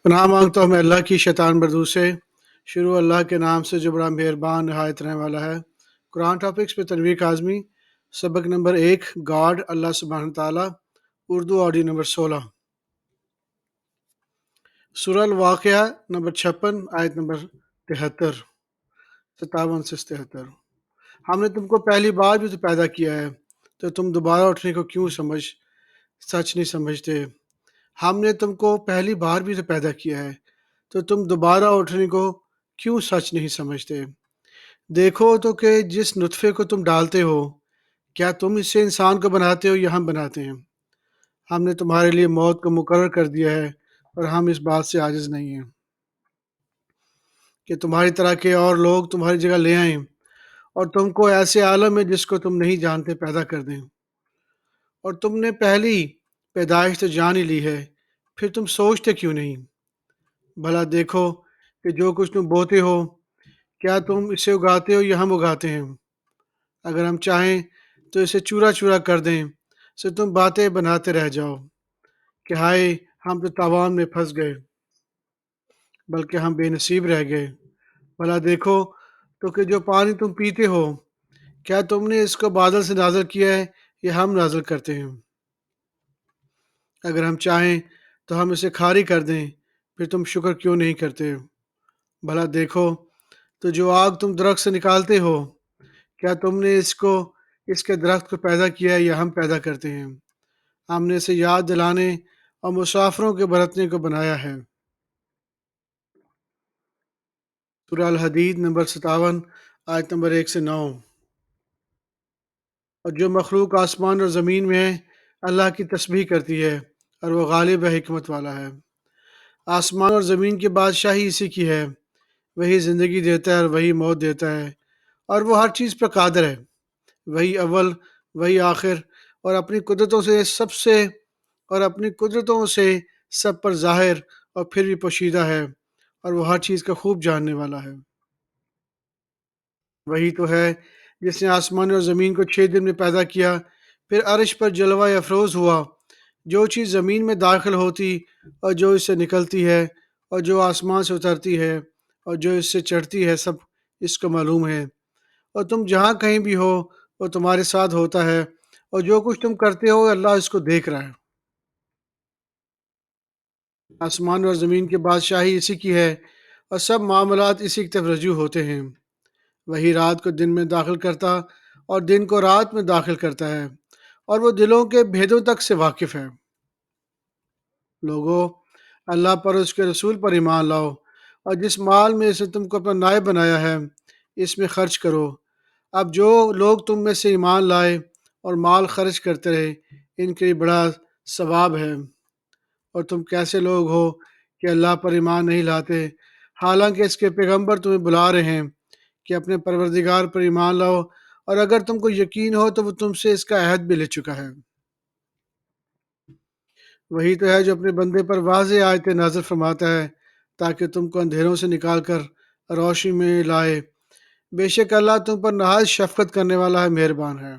پناہ مانگتا ہوں میں اللہ کی شیطان مردود سے۔ شروع اللہ کے نام سے جو بڑا مہربان نہایت رحم والا ہے۔ قرآن ٹاپکس پہ تنویر کاظمی، سبق نمبر 1، گاڈ اللہ سبحانہ تعالیٰ، اردو آڈیو نمبر 16، سورہ الواقعہ نمبر 56، آیت نمبر 73، 57 سے 73۔ ہم نے تم کو پہلی بار بھی تو پیدا کیا ہے، تو تم دوبارہ اٹھنے کو کیوں سچ نہیں سمجھتے؟ ہم نے تم کو پہلی بار بھی تو پیدا کیا ہے، تو تم دوبارہ اٹھنے کو کیوں سچ نہیں سمجھتے؟ دیکھو تو کہ جس نطفے کو تم ڈالتے ہو، کیا تم اس سے انسان کو بناتے ہو یا ہم بناتے ہیں؟ ہم نے تمہارے لیے موت کو مقرر کر دیا ہے، اور ہم اس بات سے عاجز نہیں ہیں کہ تمہاری طرح کے اور لوگ تمہاری جگہ لے آئیں اور تم کو ایسے عالم میں جس کو تم نہیں جانتے پیدا کر دیں۔ اور تم نے پہلی پیدائش تو جان ہی لی ہے، پھر تم سوچتے کیوں نہیں؟ بھلا دیکھو کہ جو کچھ تم بوتے ہو، کیا تم اسے اگاتے ہو یا ہم اگاتے ہیں؟ اگر ہم چاہیں تو اسے چورا چورا کر دیں، سے تم باتیں بناتے رہ جاؤ کہ ہائے ہم تو تاوان میں پھنس گئے، بلکہ ہم بے نصیب رہ گئے۔ بھلا دیکھو تو کہ جو پانی تم پیتے ہو، کیا تم نے اس کو بادل سے نازل کیا ہے یا ہم نازل کرتے ہیں؟ اگر ہم چاہیں تو ہم اسے کھاری کر دیں، پھر تم شکر کیوں نہیں کرتے؟ بھلا دیکھو تو جو آگ تم درخت سے نکالتے ہو، کیا تم نے اس کے درخت کو پیدا کیا ہے یا ہم پیدا کرتے ہیں؟ ہم نے اسے یاد دلانے اور مسافروں کے برتنے کو بنایا ہے۔ سورہ الحدید نمبر 57، آیت نمبر 1 سے 9۔ اور جو مخلوق آسمان اور زمین میں ہے، اللہ کی تسبیح کرتی ہے، اور وہ غالب ہے، حکمت والا ہے۔ آسمان اور زمین کی بادشاہی اسی کی ہے، وہی زندگی دیتا ہے اور وہی موت دیتا ہے، اور وہ ہر چیز پر قادر ہے۔ وہی اول، وہی آخر، اور اپنی قدرتوں سے سب پر ظاہر اور پھر بھی پوشیدہ ہے، اور وہ ہر چیز کا خوب جاننے والا ہے۔ وہی تو ہے جس نے آسمان اور زمین کو 6 دن میں پیدا کیا، پھر عرش پر جلوہ افروز ہوا۔ جو چیز زمین میں داخل ہوتی اور جو اس سے نکلتی ہے، اور جو آسمان سے اترتی ہے اور جو اس سے چڑھتی ہے، سب اس کو معلوم ہے۔ اور تم جہاں کہیں بھی ہو، وہ تمہارے ساتھ ہوتا ہے، اور جو کچھ تم کرتے ہو اللہ اس کو دیکھ رہا ہے۔ آسمان اور زمین کی بادشاہی اسی کی ہے، اور سب معاملات اسی کی طرف رجوع ہوتے ہیں۔ وہی رات کو دن میں داخل کرتا اور دن کو رات میں داخل کرتا ہے، اور وہ دلوں کے بھیدوں تک سے واقف ہے۔ لوگو، اللہ پر اور اس کے رسول پر ایمان لاؤ، اور جس مال میں اسے تم کو اپنا نائب بنایا ہے، اس میں خرچ کرو۔ اب جو لوگ تم میں سے ایمان لائے اور مال خرچ کرتے رہے، ان کے لیے بڑا ثواب ہے۔ اور تم کیسے لوگ ہو کہ اللہ پر ایمان نہیں لاتے، حالانکہ اس کے پیغمبر تمہیں بلا رہے ہیں کہ اپنے پروردگار پر ایمان لاؤ، اور اگر تم کو یقین ہو تو وہ تم سے اس کا عہد بھی لے چکا ہے۔ وہی تو ہے جو اپنے بندے پر واضح آیتیں نازل فرماتا ہے، تاکہ تم کو اندھیروں سے نکال کر روشنی میں لائے۔ بے شک اللہ تم پر نہایت شفقت کرنے والا ہے، مہربان ہے۔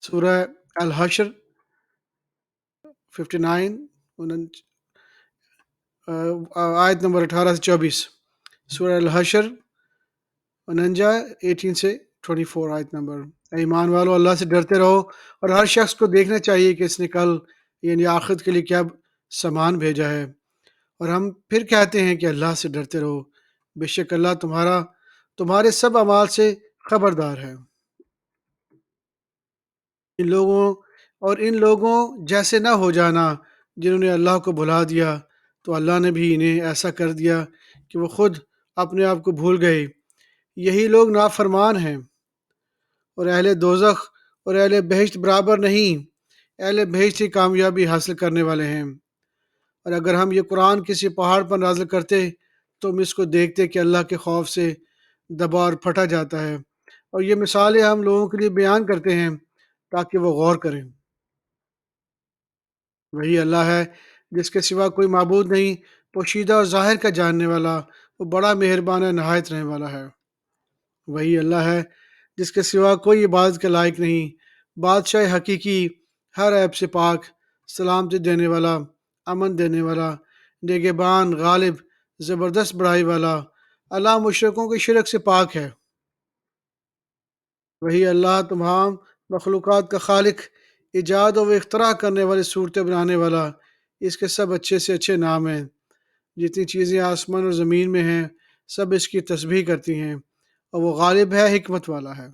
سورہ الحشر 59، آیت نمبر 18 سے 24۔ سورہ الحشر 18 سے 24، آیت نمبر۔ اے ایمان والو، اللہ سے ڈرتے رہو، اور ہر شخص کو دیکھنا چاہیے کہ اس نے کل یعنی آخرت کے لیے کیا سامان بھیجا ہے۔ اور ہم پھر کہتے ہیں کہ اللہ سے ڈرتے رہو، بے شک اللہ تمہارے سب اعمال سے خبردار ہے۔ ان لوگوں جیسے نہ ہو جانا جنہوں نے اللہ کو بھلا دیا، تو اللہ نے بھی انہیں ایسا کر دیا کہ وہ خود اپنے آپ کو بھول گئے۔ یہی لوگ نافرمان ہیں، اور اہل دوزخ اور اہل بہشت برابر نہیں، اہل بہشت ہی کامیابی حاصل کرنے والے ہیں۔ اور اگر ہم یہ قرآن کسی پہاڑ پر نازل کرتے تو ہم اس کو دیکھتے کہ اللہ کے خوف سے دبا اور پھٹا جاتا ہے، اور یہ مثالیں ہم لوگوں کے لیے بیان کرتے ہیں تاکہ وہ غور کریں۔ وہی اللہ ہے جس کے سوا کوئی معبود نہیں، پوشیدہ اور ظاہر کا جاننے والا، وہ بڑا مہربان ہے، نہایت رحم والا ہے۔ وہی اللہ ہے جس کے سوا کوئی عبادت کے لائق نہیں، بادشاہ حقیقی، ہر عیب سے پاک، سلامتی دینے والا، امن دینے والا، نگہبان، غالب، زبردست بڑائی والا۔ اللہ مشرکوں کے شرک سے پاک ہے۔ وہی اللہ تمام مخلوقات کا خالق، ایجاد و اختراع کرنے والے، صورتیں بنانے والا۔ اس کے سب اچھے سے اچھے نام ہیں۔ جتنی چیزیں آسمان اور زمین میں ہیں سب اس کی تسبیح کرتی ہیں، اور وہ غالب ہے، حکمت والا ہے۔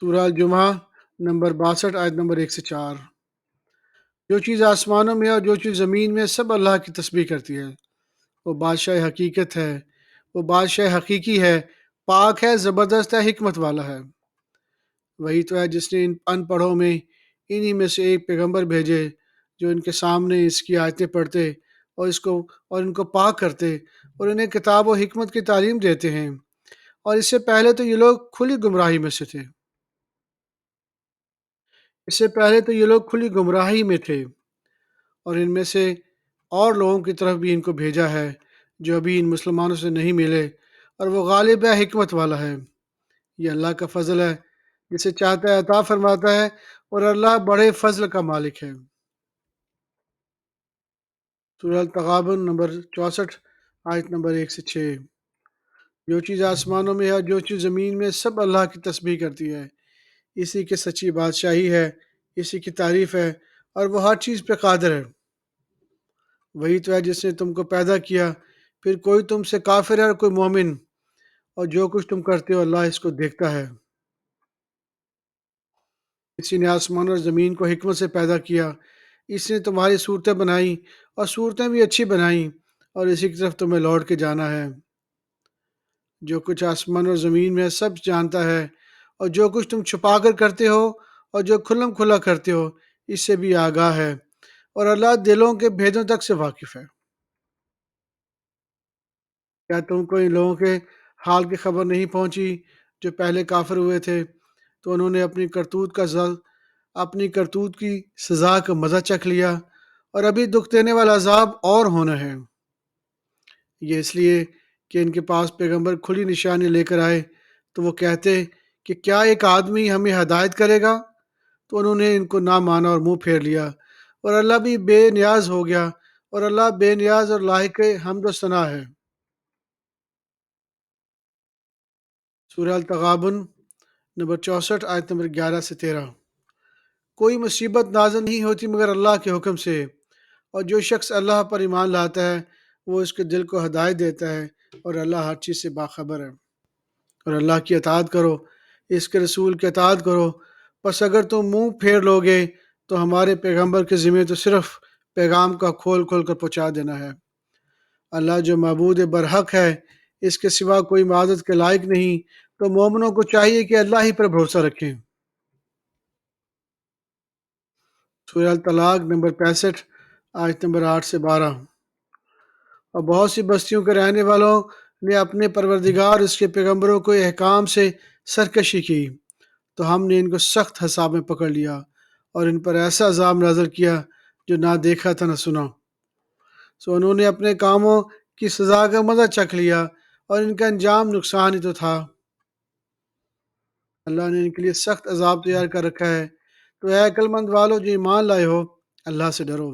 سورہ الجمعہ نمبر 62 آیت نمبر 1 سے 4۔ جو چیز آسمانوں میں اور جو چیز زمین میں، سب اللہ کی تسبیح کرتی ہے۔ وہ بادشاہ حقیقت ہے، وہ بادشاہ حقیقی ہے، پاک ہے، زبردست ہے، حکمت والا ہے۔ وہی تو ہے جس نے ان ان پڑھوں میں انہی میں سے ایک پیغمبر بھیجے جو ان کے سامنے اس کی آیتیں پڑھتے اور ان کو پاک کرتے اور انہیں کتاب و حکمت کی تعلیم دیتے ہیں، اور اس سے پہلے تو یہ لوگ کھلی گمراہی میں سے تھے۔ اس سے پہلے تو یہ لوگ کھلی گمراہی میں تھے، اور ان میں سے اور لوگوں کی طرف بھی ان کو بھیجا ہے جو ابھی ان مسلمانوں سے نہیں ملے، اور وہ غالب ہے، حکمت والا ہے۔ یہ اللہ کا فضل ہے، جسے چاہتا ہے عطا فرماتا ہے، اور اللہ بڑے فضل کا مالک ہے۔ سورہ التغابن نمبر 64 آیت نمبر 1 سے 6۔ جو چیز آسمانوں میں ہے اور جو چیز زمین میں، سب اللہ کی تسبیح کرتی ہے۔ اسی کی سچی بادشاہی ہے، اسی کی تعریف ہے، اور وہ ہر چیز پہ قادر ہے۔ وہی تو ہے جس نے تم کو پیدا کیا، پھر کوئی تم سے کافر ہے اور کوئی مومن، اور جو کچھ تم کرتے ہو اللہ اس کو دیکھتا ہے۔ اسی نے آسمان اور زمین کو حکمت سے پیدا کیا، اس نے تمہاری صورتیں بنائیں، اور صورتیں بھی اچھی بنائیں، اور اسی کی طرف تمہیں لوٹ کے جانا ہے۔ جو کچھ آسمان اور زمین میں ہے سب جانتا ہے، اور جو کچھ تم چھپا کر کرتے ہو اور جو کھلم کھلا کرتے ہو اس سے بھی آگاہ ہے، اور اللہ دلوں کے بھیدوں تک سے واقف ہے۔ کیا تم کو ان لوگوں کے حال کی خبر نہیں پہنچی جو پہلے کافر ہوئے تھے؟ تو انہوں نے اپنی کرتوت کی سزا کا مزہ چکھ لیا، اور ابھی دکھ دینے والا عذاب اور ہونا ہے۔ یہ اس لیے کہ ان کے پاس پیغمبر کھلی نشانی لے کر آئے تو وہ کہتے کہ کیا ایک آدمی ہمیں ہدایت کرے گا؟ تو انہوں نے ان کو نہ مانا اور منہ پھیر لیا، اور اللہ بھی بے نیاز ہو گیا، اور اللہ بے نیاز اور لائق حمد و ثنا ہے۔ سورہ التغابن نمبر 64 آیت نمبر 11 سے 13۔ کوئی مصیبت نازل نہیں ہوتی مگر اللہ کے حکم سے، اور جو شخص اللہ پر ایمان لاتا ہے وہ اس کے دل کو ہدایت دیتا ہے، اور اللہ ہر چیز سے باخبر ہے۔ اور اللہ کی اطاعت کرو، اس کے رسول کی اطاعت کرو، پس اگر تم منہ پھیر لو گے تو ہمارے پیغمبر کے ذمہ تو صرف پیغام کا کھول کھول کر پہنچا دینا ہے۔ اللہ جو معبود برحق ہے، اس کے سوا کوئی معبود کے لائق نہیں، تو مومنوں کو چاہیے کہ اللہ ہی پر بھروسہ رکھیں۔ سورہ الطلاق نمبر 65 آیت نمبر 8 سے 12۔ اور بہت سی بستیوں کے رہنے والوں نے اپنے پروردگار اس کے پیغمبروں کو احکام سے سرکشی کی، تو ہم نے ان کو سخت حساب میں پکڑ لیا، اور ان پر ایسا عذاب نازل کیا جو نہ دیکھا تھا نہ سنا۔ سو انہوں نے اپنے کاموں کی سزا کا مزہ چکھ لیا، اور ان کا انجام نقصان ہی تو تھا۔ اللہ نے ان کے لیے سخت عذاب تیار کر رکھا ہے، تو اے عقل مند والو جو ایمان لائے ہو، اللہ سے ڈرو۔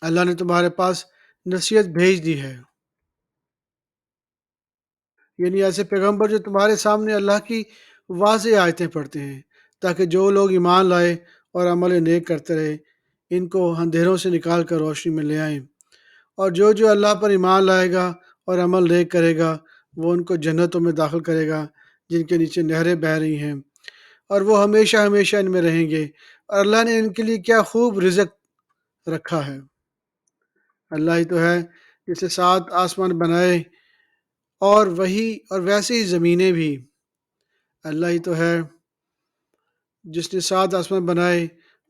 اللہ نے تمہارے پاس نصیحت بھیج دی ہے، یعنی ایسے پیغمبر جو تمہارے سامنے اللہ کی واضح آیتیں پڑھتے ہیں، تاکہ جو لوگ ایمان لائے اور عمل نیک کرتے رہے ان کو اندھیروں سے نکال کر روشنی میں لے آئیں، اور جو اللہ پر ایمان لائے گا اور عمل نیک کرے گا وہ ان کو جنتوں میں داخل کرے گا جن کے نیچے نہریں بہہ رہی ہیں، اور وہ ہمیشہ ہمیشہ ان میں رہیں گے، اور اللہ نے ان کے لیے کیا خوب رزق رکھا ہے۔ اللہ ہی تو ہے جس نے 7 آسمان بنائے، اور ویسے ہی زمینیں بھی۔ اللہ ہی تو ہے جس نے 7 آسمان بنائے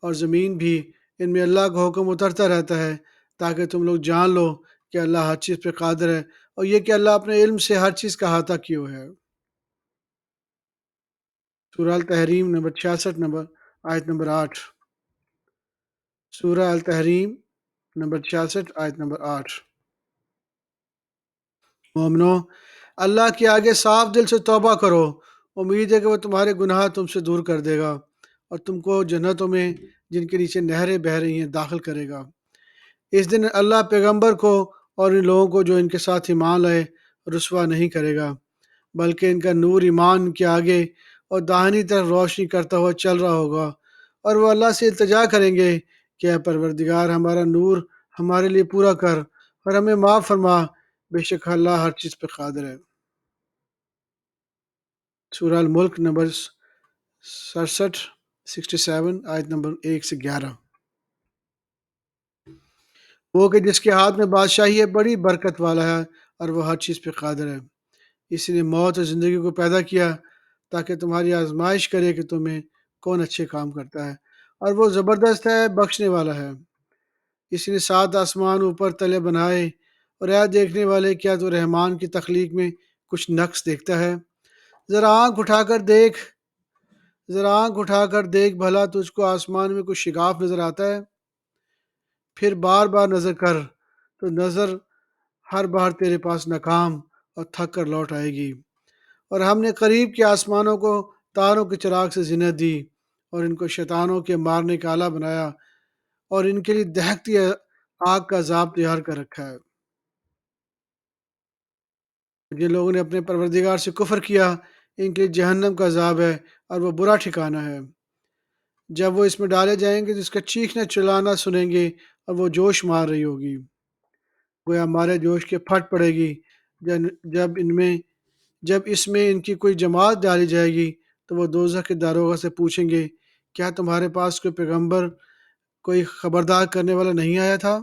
اور زمین بھی، ان میں اللہ کا حکم اترتا رہتا ہے تاکہ تم لوگ جان لو کہ اللہ ہر چیز پہ قادر ہے، اور یہ کہ اللہ اپنے علم سے ہر چیز کا احاطہ کیے ہوئے ہے۔ سورہ التحریم نمبر 66 آیت نمبر 8۔ سورہ التحریم نمبر 66 آیت نمبر 8۔ مومنو، اللہ کے آگے صاف دل سے توبہ کرو، امید ہے کہ وہ تمہارے گناہ تم سے دور کر دے گا، اور تم کو جنتوں میں جن کے نیچے نہریں بہہ رہی ہیں داخل کرے گا۔ اس دن اللہ پیغمبر کو اور ان لوگوں کو جو ان کے ساتھ ایمان لائے رسوا نہیں کرے گا، بلکہ ان کا نور ایمان کے آگے اور داہنی طرف روشنی کرتا ہوا چل رہا ہوگا، اور وہ اللہ سے التجا کریں گے کہ اے پروردگار ہمارا نور ہمارے لیے پورا کر اور ہمیں معاف فرما، بے شک اللہ ہر چیز پہ قادر ہے۔ سورہ الملک نمبر 67 آیت نمبر 1 سے 11۔ وہ کہ جس کے ہاتھ میں بادشاہی ہے بڑی برکت والا ہے اور وہ ہر چیز پہ قادر ہے۔ اس نے موت اور زندگی کو پیدا کیا تاکہ تمہاری آزمائش کرے کہ تمہیں کون اچھے کام کرتا ہے، اور وہ زبردست ہے، بخشنے والا ہے۔ اس نے 7 آسمان اوپر تلے بنائے، اور اے دیکھنے والے کیا تو رحمان کی تخلیق میں کچھ نقص دیکھتا ہے؟ ذرا آنکھ اٹھا کر دیکھ، ذرا آنکھ اٹھا کر دیکھ بھلا تجھ کو آسمان میں کچھ شگاف نظر آتا ہے؟ پھر بار بار نظر کر تو نظر ہر بار تیرے پاس ناکام اور تھک کر لوٹ آئے گی۔ اور ہم نے قریب کے آسمانوں کو تاروں کے چراغ سے زینت دی، اور ان کو شیطانوں کے مارنے کا آلہ بنایا، اور ان کے لیے دہکتی آگ کا عذاب تیار کر رکھا ہے۔ جن لوگوں نے اپنے پروردگار سے کفر کیا ان کے لیے جہنم کا عذاب ہے، اور وہ برا ٹھکانہ ہے۔ جب وہ اس میں ڈالے جائیں گے تو اس کا چیخنا چلانا سنیں گے، اور وہ جوش مار رہی ہوگی، گویا ہمارے جوش کے پھٹ پڑے گی۔ جب جب اس میں ان کی کوئی جماعت ڈالی جائے گی تو وہ دوزخ کے داروغہ سے پوچھیں گے کیا تمہارے پاس کوئی پیغمبر، کوئی خبردار کرنے والا نہیں آیا تھا؟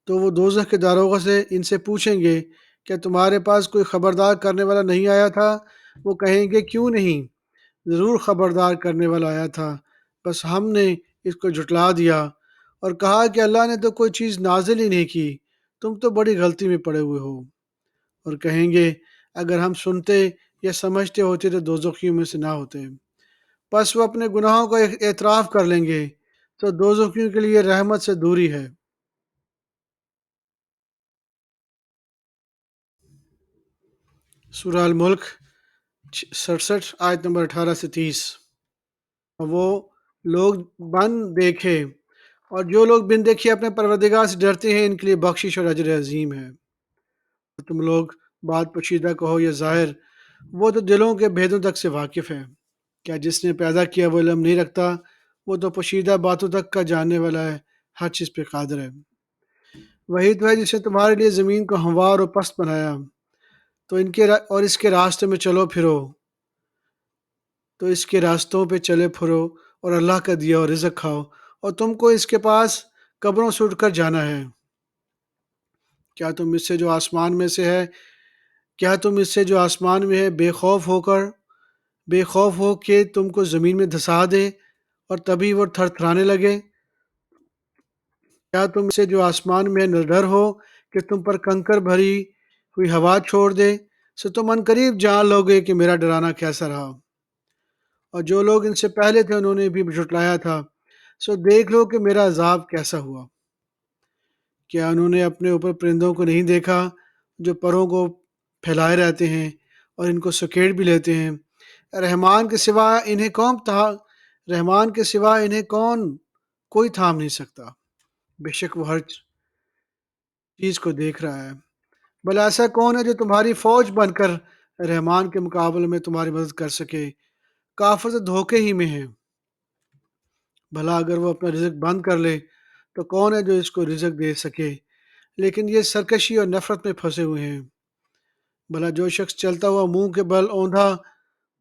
تو وہ دوزخ کے داروغہ سے ان سے پوچھیں گے کہ تمہارے پاس کوئی خبردار کرنے والا نہیں آیا تھا؟ وہ کہیں گے کیوں نہیں، ضرور خبردار کرنے والا آیا تھا، بس ہم نے اس کو جھٹلا دیا اور کہا کہ اللہ نے تو کوئی چیز نازل ہی نہیں کی، تم تو بڑی غلطی میں پڑے ہوئے ہو۔ اور کہیں گے اگر ہم سنتے یا سمجھتے ہوتے تو دوزخیوں میں سے نہ ہوتے۔ پس وہ اپنے گناہوں کا اعتراف کر لیں گے تو دوزخیوں کے لیے رحمت سے دوری ہے۔ سورہ الملک 67 آیت نمبر 18 سے 30۔ وہ لوگ بن دیکھے اور جو لوگ بن دیکھے اپنے پروردگار سے ڈرتے ہیں ان کے لیے بخشش اور اجر عظیم ہے۔ تم لوگ بات پوشیدہ کہو یا ظاہر، وہ تو دلوں کے بھیدوں تک سے واقف ہے۔ کیا جس نے پیدا کیا وہ علم نہیں رکھتا؟ وہ تو پوشیدہ باتوں تک کا جاننے والا ہے، ہر چیز پہ قادر ہے۔ وہی تو ہے جس نے تمہارے لیے زمین کو ہموار اور پست بنایا، تو اور اس کے راستے میں چلو پھرو، تو اس کے راستوں پہ چلے پھرو اور اللہ کا دیا اور رزق کھاؤ، اور تم کو اس کے پاس قبروں سے اٹھ کر جانا ہے۔ کیا تم اس سے جو آسمان میں سے ہے کیا تم اس سے جو آسمان میں ہے بے خوف ہو کہ تم کو زمین میں دھسا دے اور تبھی وہ تھر تھرانے لگے؟ کیا تم اس سے جو آسمان میں ہے نہ ڈر ہو کہ تم پر کنکر بھری ہوئی ہوا چھوڑ دے؟ سو تم عنقریب جان لو گے کہ میرا ڈرانا کیسا رہا۔ اور جو لوگ ان سے پہلے تھے انہوں نے بھی جھٹلایا تھا، سو دیکھ لو کہ میرا عذاب کیسا ہوا۔ کیا انہوں نے اپنے اوپر پرندوں کو نہیں دیکھا جو پروں کو پھیلائے رہتے ہیں اور ان کو سکیڑ بھی لیتے ہیں؟ رحمان کے سوا انہیں کوئی تھام نہیں سکتا، بے شک وہ ہر چیز کو دیکھ رہا ہے۔ بھلا ایسا کون ہے جو تمہاری فوج بن کر رحمان کے مقابلے میں تمہاری مدد کر سکے؟ کافر تو دھوکے ہی میں ہیں۔ بھلا اگر وہ اپنا رزق بند کر لے تو کون ہے جو اس کو رزق دے سکے؟ لیکن یہ سرکشی اور نفرت میں پھنسے ہوئے ہیں۔ بھلا جو شخص چلتا ہوا منہ کے بل اوندھا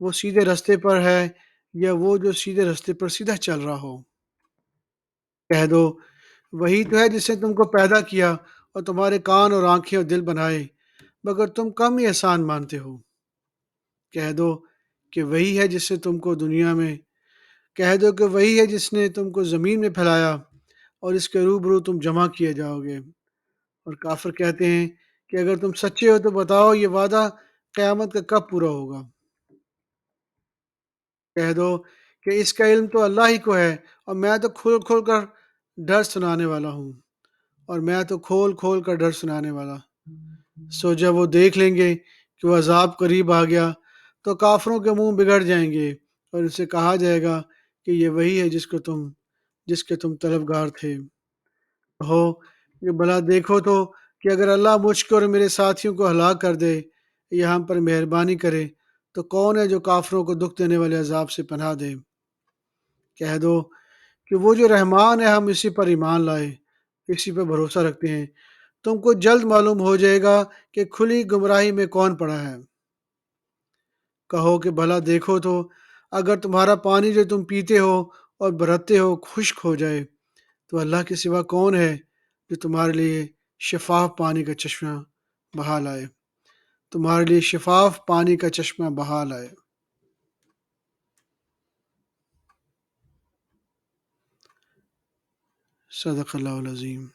وہ سیدھے رستے پر ہے، یا وہ جو سیدھے رستے پر سیدھا چل رہا ہو؟ کہہ دو وہی تو ہے جس نے تم کو پیدا کیا اور تمہارے کان اور آنکھیں اور دل بنائے، مگر تم کم ہی احسان مانتے ہو۔ کہہ دو کہ وہی ہے جس نے تم کو وہی ہے جس نے تم کو زمین میں پھیلایا اور اس کے روبرو تم جمع کیے جاؤ گے۔ اور کافر کہتے ہیں کہ اگر تم سچے ہو تو بتاؤ یہ وعدہ قیامت کا کب پورا ہوگا؟ کہہ دو کہ اس کا علم تو اللہ ہی کو ہے، اور میں تو کھول کر ڈر سنانے والا ہوں، سو جب وہ دیکھ لیں گے کہ وہ عذاب قریب آ گیا تو کافروں کے منہ بگڑ جائیں گے، اور ان سے کہا جائے گا کہ یہ وہی ہے جس کے تم طلبگار تھے۔ کہو کہ بھلا دیکھو تو کہ اگر اللہ مجھ کو اور میرے ساتھیوں کو ہلاک کر دے یا ہم پر مہربانی کرے تو کون ہے جو کافروں کو دکھ دینے والے عذاب سے پناہ دے۔ کہہ دو کہ وہ جو رحمان ہے، ہم اسی پر ایمان لائے، اسی پہ بھروسہ رکھتے ہیں۔ تم کو جلد معلوم ہو جائے گا کہ کھلی گمراہی میں کون پڑا ہے۔ کہو کہ بھلا دیکھو تو اگر تمہارا پانی جو تم پیتے ہو اور برتتے ہو خشک ہو جائے تو اللہ کے سوا کون ہے جو تمہارے لیے شفاف پانی کا چشمہ بہا لائے، تمہارے لیے شفاف پانی کا چشمہ بہا لائے۔ صدق اللہ العظیم۔